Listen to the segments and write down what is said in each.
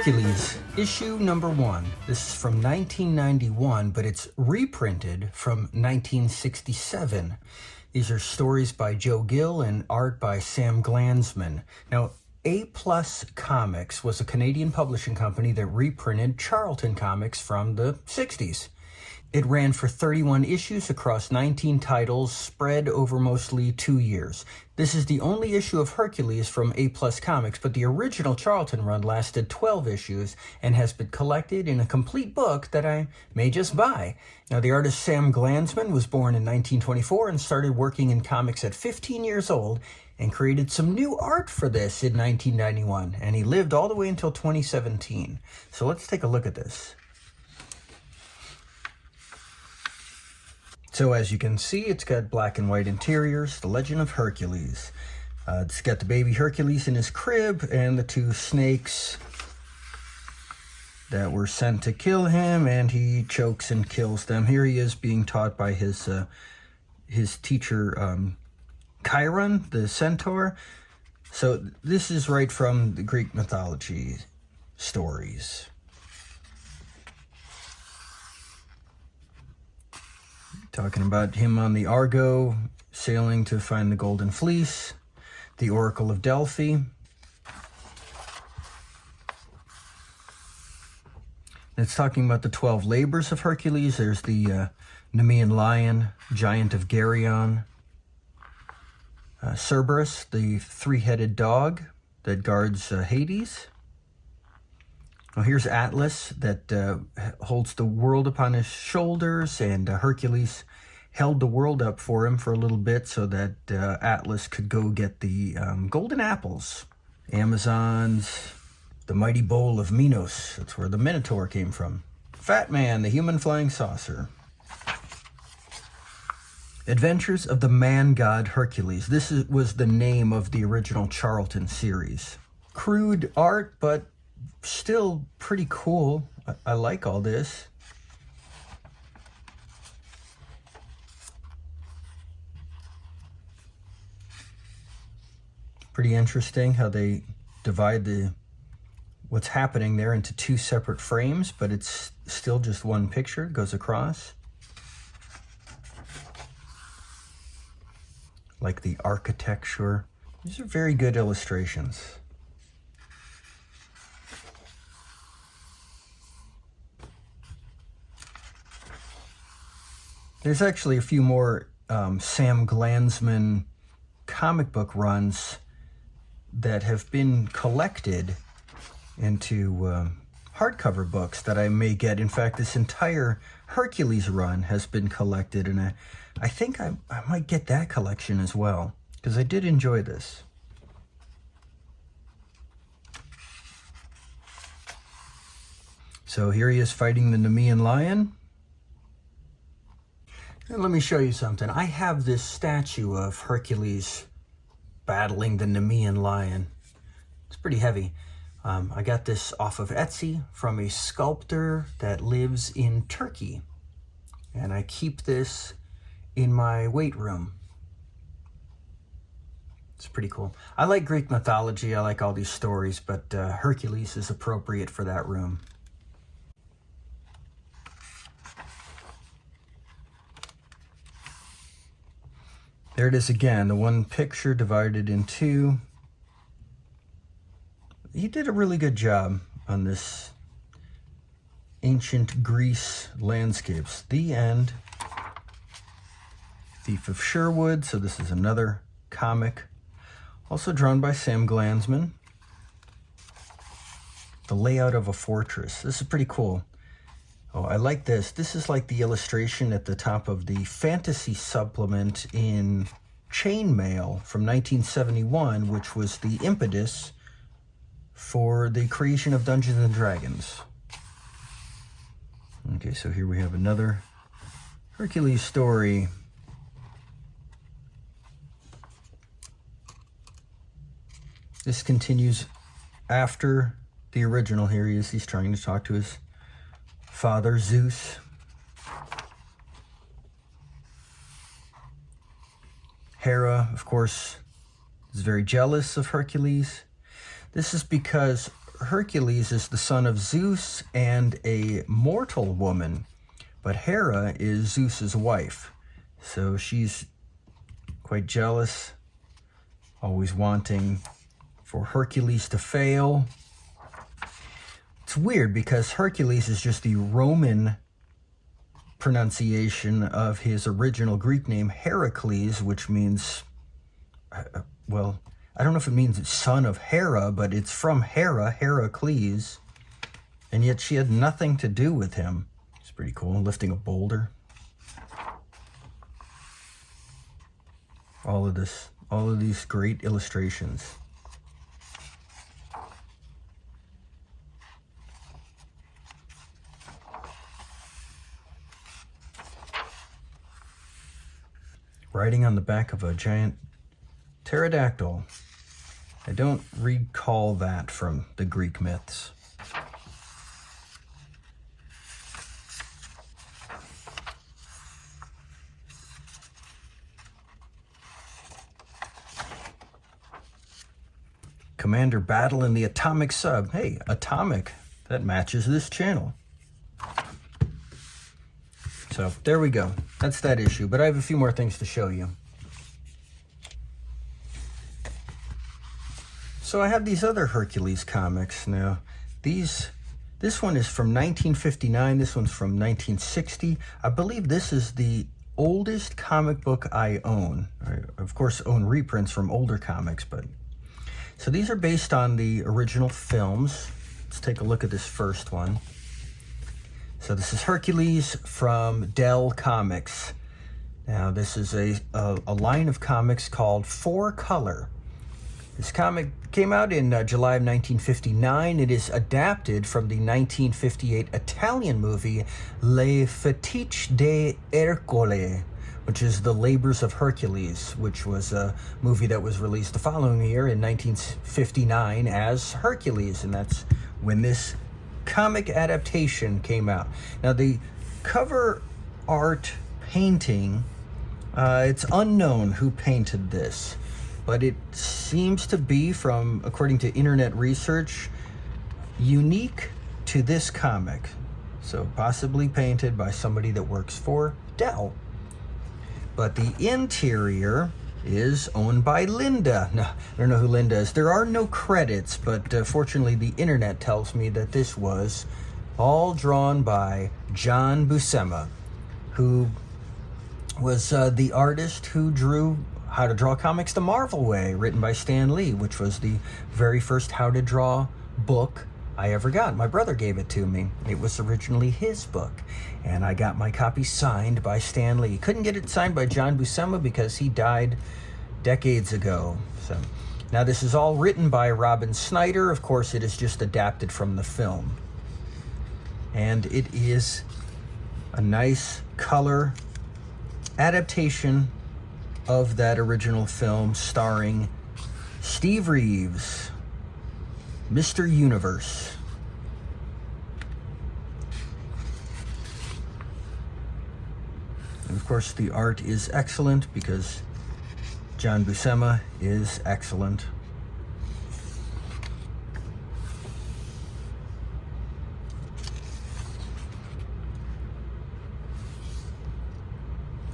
Hercules, issue number 1. This is from 1991, but it's reprinted from 1967. These are stories by Joe Gill and art by Sam Glanzman. Now, A-Plus Comics was a Canadian publishing company that reprinted Charlton comics from the 60s. It ran for 31 issues across 19 titles, spread over mostly 2 years. This is the only issue of Hercules from A-Plus Comics, but the original Charlton run lasted 12 issues and has been collected in a complete book that I may just buy. Now, the artist Sam Glanzman was born in 1924 and started working in comics at 15 years old and created some new art for this in 1991, and he lived all the way until 2017. So let's take a look at this. So as you can see, it's got black and white interiors, The Legend of Hercules. It's got the baby Hercules in his crib and the 2 snakes that were sent to kill him, and he chokes and kills them. Here he is being taught by his teacher, Chiron, the centaur. So this is right from the Greek mythology stories. Talking about him on the Argo, sailing to find the Golden Fleece, the Oracle of Delphi. It's talking about the 12 labors of Hercules. There's the Nemean lion, giant of Geryon. Cerberus, the 3-headed dog that guards Hades. Well, here's Atlas that holds the world upon his shoulders, and Hercules held the world up for him for a little bit so that Atlas could go get the golden apples. Amazons, the mighty bowl of Minos, that's where the Minotaur came from. Fat Man, the human flying saucer. Adventures of the man-god Hercules. This was the name of the original Charlton series. Crude art, but still pretty cool. I like all this. Pretty interesting how they divide what's happening there into 2 separate frames, but it's still just one picture. It goes across. Like the architecture. These are very good illustrations. There's actually a few more Sam Glanzman comic book runs that have been collected into hardcover books that I may get. In fact, this entire Hercules run has been collected, and I think I might get that collection as well, because I did enjoy this. So here he is fighting the Nemean lion. And let me show you something. I have this statue of Hercules battling the Nemean lion. It's pretty heavy. I got this off of Etsy from a sculptor that lives in Turkey. And I keep this in my weight room. It's pretty cool. I like Greek mythology. I like all these stories, but Hercules is appropriate for that room. There it is again, the one picture divided in 2. He did a really good job on this ancient Greece landscapes. The end. Thief of Sherwood, so this is another comic. Also drawn by Sam Glanzman. The layout of a fortress. This is pretty cool. Oh, I like this. This is like the illustration at the top of the fantasy supplement in Chainmail from 1971, which was the impetus for the creation of Dungeons and Dragons. Okay, so here we have another Hercules story. This continues after the original. Here he is. He's trying to talk to his father, Zeus. Hera, of course, is very jealous of Hercules. This is because Hercules is the son of Zeus and a mortal woman, but Hera is Zeus's wife. So she's quite jealous, always wanting for Hercules to fail. It's weird because Hercules is just the Roman pronunciation of his original Greek name, Heracles, which means, well, I don't know if it means son of Hera, but it's from Hera, Heracles, and yet she had nothing to do with him. It's pretty cool, lifting a boulder. All of these great illustrations. Riding on the back of a giant pterodactyl. I don't recall that from the Greek myths. Commander Battle in the Atomic Sub. Hey, atomic. That matches this channel. So there we go. That's that issue. But I have a few more things to show you. So I have these other Hercules comics now. This one is from 1959. This one's from 1960. I believe this is the oldest comic book I own. I, of course, own reprints from older comics, but... So these are based on the original films. Let's take a look at this first one. So this is Hercules from Dell Comics. Now this is a line of comics called 4-Color. This comic came out in July of 1959. It is adapted from the 1958 Italian movie Le Fatiche di Ercole, which is The Labors of Hercules, which was a movie that was released the following year in 1959 as Hercules, and that's when this comic adaptation came out. Now the cover art painting, it's unknown who painted this, but it seems to be, from according to internet research, unique to this comic. So possibly painted by somebody that works for Dell. But the interior is owned by Linda. Now, I don't know who Linda is. There are no credits, but fortunately the internet tells me that this was all drawn by John Buscema, who was the artist who drew How to Draw Comics the Marvel Way, written by Stan Lee, which was the very first How to Draw book I ever got. My brother gave it to me. It was originally his book, and I got my copy signed by Stan Lee. Couldn't get it signed by John Buscema because he died decades ago. So now this is all written by Robin Snyder. Of course, it is just adapted from the film. And it is a nice color adaptation of that original film starring Steve Reeves, Mr. Universe. And of course the art is excellent because John Buscema is excellent.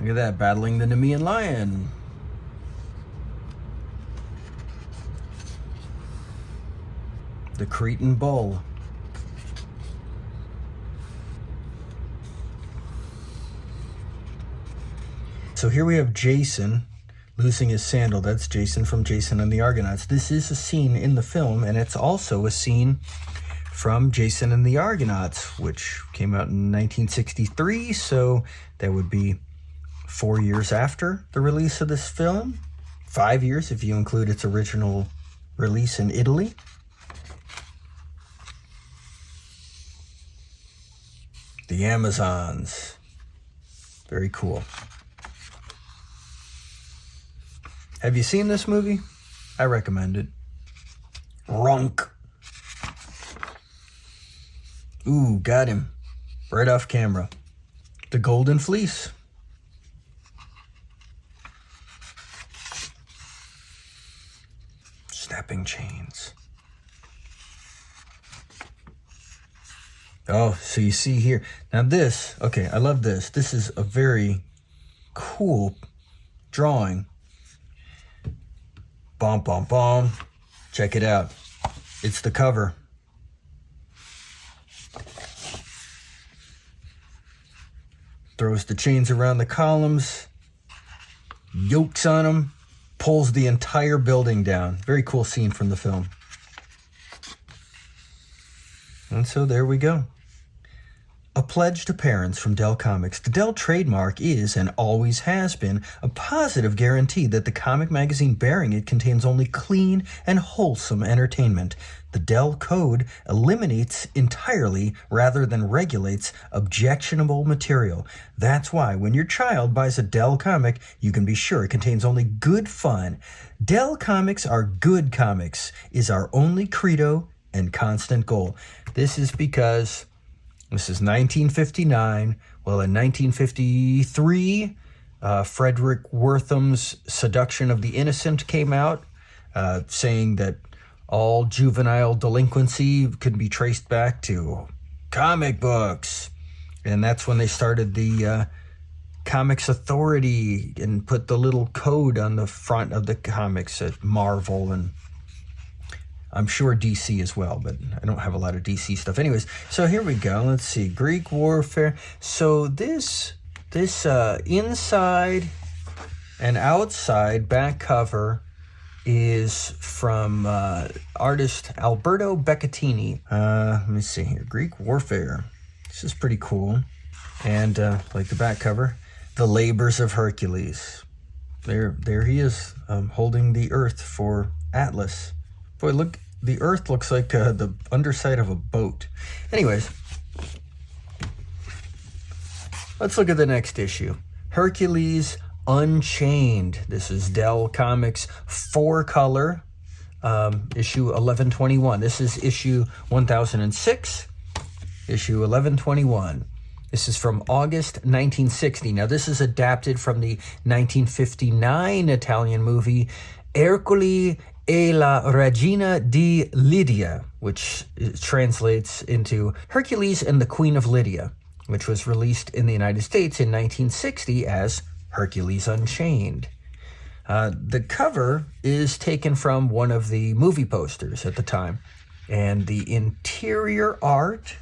Look at that, battling the Nemean lion. The Cretan bull. So here we have Jason losing his sandal. That's Jason from Jason and the Argonauts. This is a scene in the film, and it's also a scene from Jason and the Argonauts, which came out in 1963, so that would be 4 years after the release of this film. 5 years if you include its original release in Italy. The Amazons. Very cool. Have you seen this movie? I recommend it. Ronk. Ooh, got him. Right off camera. The Golden Fleece. Snapping chains. Oh, so you see here. Now this, okay, I love this. This is a very cool drawing. Bom, bom, bom. Check it out. It's the cover. Throws the chains around the columns, yokes on them, pulls the entire building down. Very cool scene from the film. And so there we go. A pledge to parents from Dell Comics. The Dell trademark is, and always has been, a positive guarantee that the comic magazine bearing it contains only clean and wholesome entertainment. The Dell Code eliminates entirely, rather than regulates, objectionable material. That's why when your child buys a Dell comic, you can be sure it contains only good fun. Dell Comics are good comics, is our only credo and constant goal. This is because this is 1959. Well, in 1953, Frederick Wortham's Seduction of the Innocent came out, saying that all juvenile delinquency could be traced back to comic books. And that's when they started the Comics Authority and put the little code on the front of the comics at Marvel, and I'm sure DC as well, but I don't have a lot of DC stuff. Anyways, so here we go. Let's see. Greek warfare. So this inside and outside back cover is from artist Alberto Beccattini. Let me see here. Greek warfare. This is pretty cool. And like the back cover, the labors of Hercules. There he is, holding the earth for Atlas. Boy, look. The earth looks like the underside of a boat. Anyways, let's look at the next issue. Hercules Unchained. This is Dell Comics 4-color, issue 1121. This is issue 1006, issue 1121. This is from August 1960. Now, this is adapted from the 1959 Italian movie Hercules e la Regina di Lydia, which translates into Hercules and the Queen of Lydia, which was released in the United States in 1960 as Hercules Unchained. The cover is taken from one of the movie posters at the time, and the interior art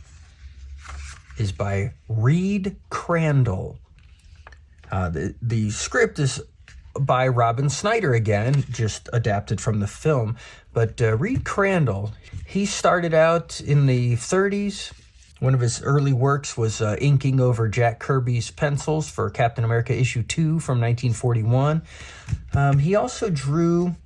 is by Reed Crandall. The script is by Robin Snyder again, just adapted from the film. But Reed Crandall, he started out in the 30s. One of his early works was inking over Jack Kirby's pencils for Captain America issue 2 from 1941. He also drew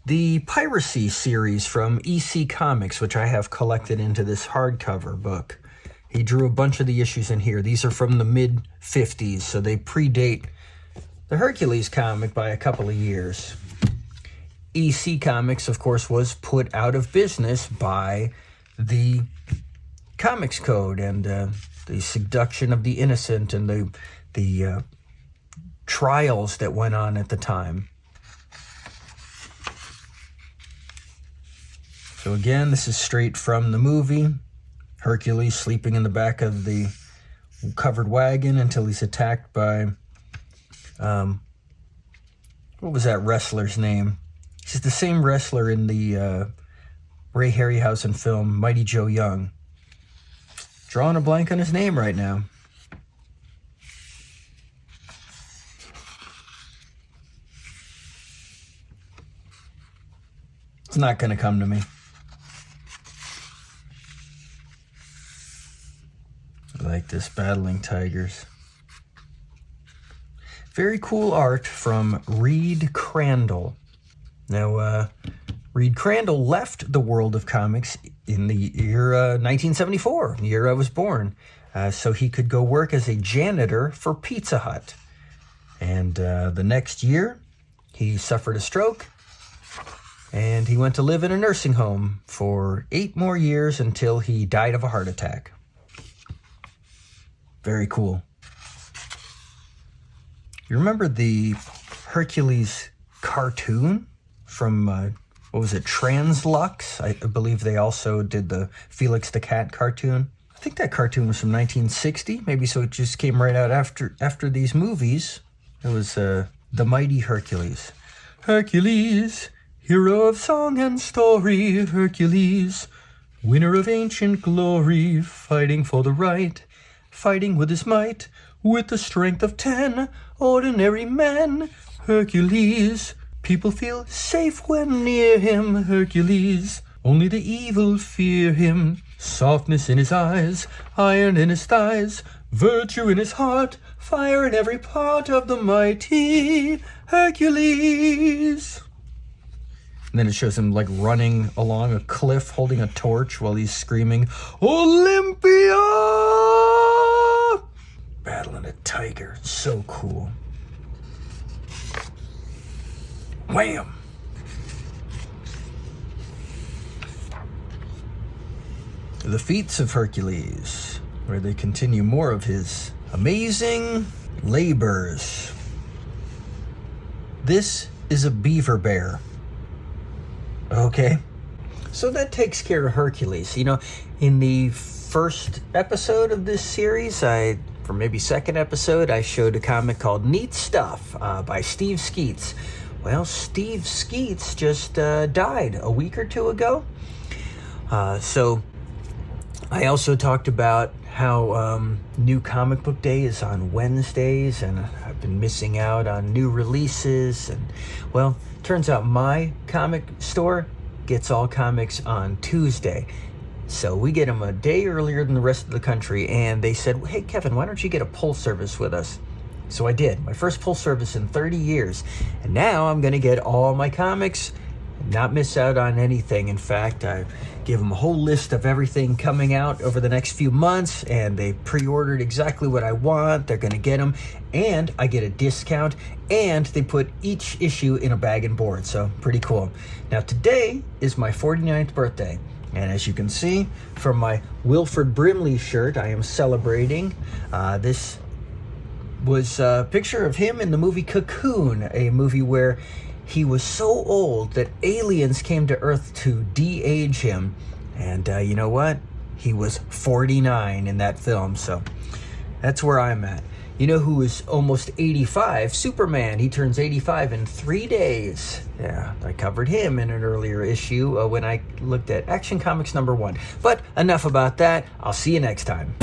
the Piracy series from EC Comics, which I have collected into this hardcover book. He drew a bunch of the issues in here. These are from the mid-50s, so they predate the Hercules comic by a couple of years. EC Comics, of course, was put out of business by the Comics Code and the seduction of the innocent and the trials that went on at the time. So again, this is straight from the movie. Hercules sleeping in the back of the covered wagon until he's attacked by what was that wrestler's name? He's the same wrestler in the Ray Harryhausen film Mighty Joe Young. Drawing a blank on his name right now. It's not going to come to me. I like this, battling tigers. Very cool art from Reed Crandall. Now, Reed Crandall left the world of comics in the year 1974, the year I was born, so he could go work as a janitor for Pizza Hut. And the next year, he suffered a stroke, and he went to live in a nursing home for 8 more years until he died of a heart attack. Very cool. You remember the Hercules cartoon from what was it, Translux? I believe they also did the Felix the Cat cartoon. I think that cartoon was from 1960, maybe, so it just came right out after these movies. It was The Mighty Hercules. Hercules, hero of song and story, Hercules, winner of ancient glory, fighting for the right, fighting with his might, with the strength of 10 ordinary men. Hercules, people feel safe when near him, Hercules, only the evil fear him. Softness in his eyes, iron in his thighs, virtue in his heart, fire in every part of the mighty Hercules. And then it shows him like running along a cliff holding a torch while he's screaming, Olympia! Battling a tiger. So cool. Wham! The Feats of Hercules, where they continue more of his amazing labors. This is a beaver bear. Okay? So that takes care of Hercules. You know, in the first episode of this series, for maybe second episode, I showed a comic called Neat Stuff by Steve Skeets. Well, Steve Skeets just died a week or two ago. So I also talked about how New Comic Book Day is on Wednesdays, and I've been missing out on new releases. And, well, turns out my comic store gets all comics on Tuesday. So we get them a day earlier than the rest of the country, and they said, hey, Kevin, why don't you get a pull service with us? So I did. My first pull service in 30 years. And now I'm going to get all my comics, not miss out on anything. In fact, I give them a whole list of everything coming out over the next few months, and they pre-ordered exactly what I want. They're going to get them, and I get a discount, and they put each issue in a bag and board. So pretty cool. Now today is my 49th birthday. And as you can see from my Wilford Brimley shirt, I am celebrating. This was a picture of him in the movie Cocoon, a movie where he was so old that aliens came to Earth to de-age him. And you know what? He was 49 in that film, so that's where I'm at. You know who is almost 85? Superman. He turns 85 in 3 days. Yeah, I covered him in an earlier issue when I looked at Action Comics #1. But enough about that. I'll see you next time.